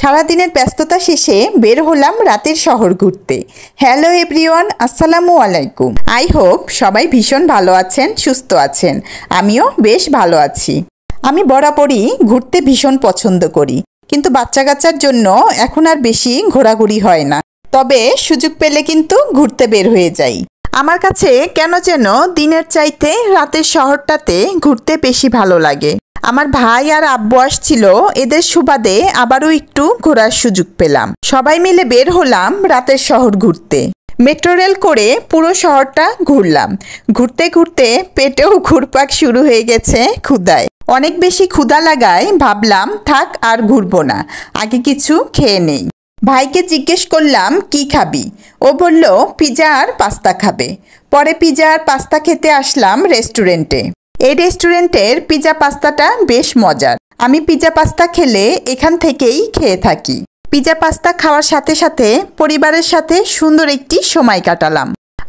সারাদিনের ব্যস্ততা শেষে বের হলাম রাতের শহর ঘুরতে। হ্যালো এভরিওয়ান, আসসালামু আলাইকুম। আই হোপ সবাই ভীষণ ভালো আছেন, সুস্থ আছেন। আমিও বেশ ভালো আছি। আমি বরাবরই ঘুরতে ভীষণ পছন্দ করি, কিন্তু বাচ্চা কাচ্চার জন্য এখন আর বেশি ঘোরাঘুরি হয় না। তবে সুযোগ পেলে কিন্তু ঘুরতে বের হয়ে যাই। আমার কাছে কেন যেন দিনের চাইতে রাতের শহরটাতে ঘুরতে বেশি ভালো লাগে। আমার ভাই আর আব্বু আসছিল, এদের সুবাদে আবারও একটু ঘোরার সুযোগ পেলাম। সবাই মিলে বের হলাম রাতের শহর ঘুরতে। মেট্রো রেল করে পুরো শহরটা ঘুরলাম। ঘুরতে ঘুরতে পেটেও ঘুরপাক শুরু হয়ে গেছে ক্ষুধায়। অনেক বেশি ক্ষুধা লাগায় ভাবলাম থাক আর ঘুরবো না, আগে কিছু খেয়ে নেই। ভাইকে জিজ্ঞেস করলাম কি খাবি? ও বলল পিৎজা আর পাস্তা খাবে। পরে পিৎজা আর পাস্তা খেতে আসলাম রেস্টুরেন্টে। এই রেস্টুরেন্টের পিৎজা পাস্তাটা বেশ মজার। আমি পিৎজা পাস্তা খেলে এখান থেকেই খেয়ে থাকি। পিৎজা পাস্তা খাওয়ার সাথে সাথে পরিবারের সাথে সুন্দর একটি সময় কাটালাম।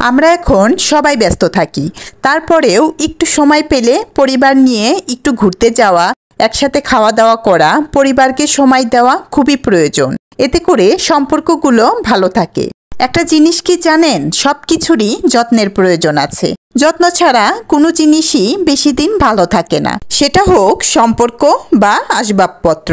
আমরা এখন সবাই ব্যস্ত থাকি, তারপরেও একটু সময় পেলে পরিবার নিয়ে একটু ঘুরতে যাওয়া, একসাথে খাওয়া দাওয়া করা, পরিবারকে সময় দেওয়া খুবই প্রয়োজন। এতে করে সম্পর্কগুলো ভালো থাকে। একটা জিনিস কি জানেন, সব কিছুরই যত্নের প্রয়োজন আছে। যত্ন ছাড়া কোনো জিনিসই বেশি দিন ভালো থাকে না, সেটা হোক সম্পর্ক বা আসবাবপত্র।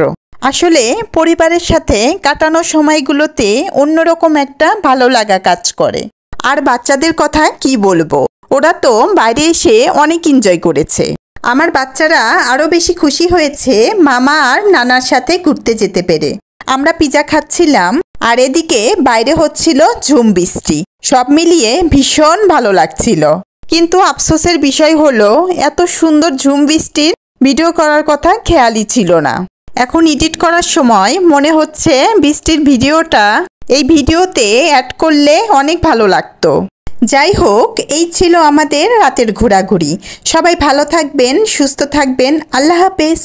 আসলে পরিবারের সাথে কাটানো সময়গুলোতে অন্যরকম একটা ভালো লাগা কাজ করে। আর বাচ্চাদের কথা কি বলবো, ওরা তো বাইরে এসে অনেক এনজয় করেছে। আমার বাচ্চারা আরও বেশি খুশি হয়েছে মামা আর নানার সাথে ঘুরতে যেতে পেরে। আমরা পিৎজা খাচ্ছিলাম আর এদিকে বাইরে হচ্ছিল ঝুম বৃষ্টি। সব মিলিয়ে ভীষণ ভালো লাগছিল। কিন্তু আফসোসের বিষয় হলো এত সুন্দর ঝুম বৃষ্টির ভিডিও করার কথা খেয়ালই ছিল না। এখন এডিট করার সময় মনে হচ্ছে বৃষ্টির ভিডিওটা এই ভিডিওতে অ্যাড করলে অনেক ভালো লাগতো। যাই হোক, এই ছিল আমাদের রাতের ঘোরাঘুরি। সবাই ভালো থাকবেন, সুস্থ থাকবেন। আল্লাহ হাফেজ।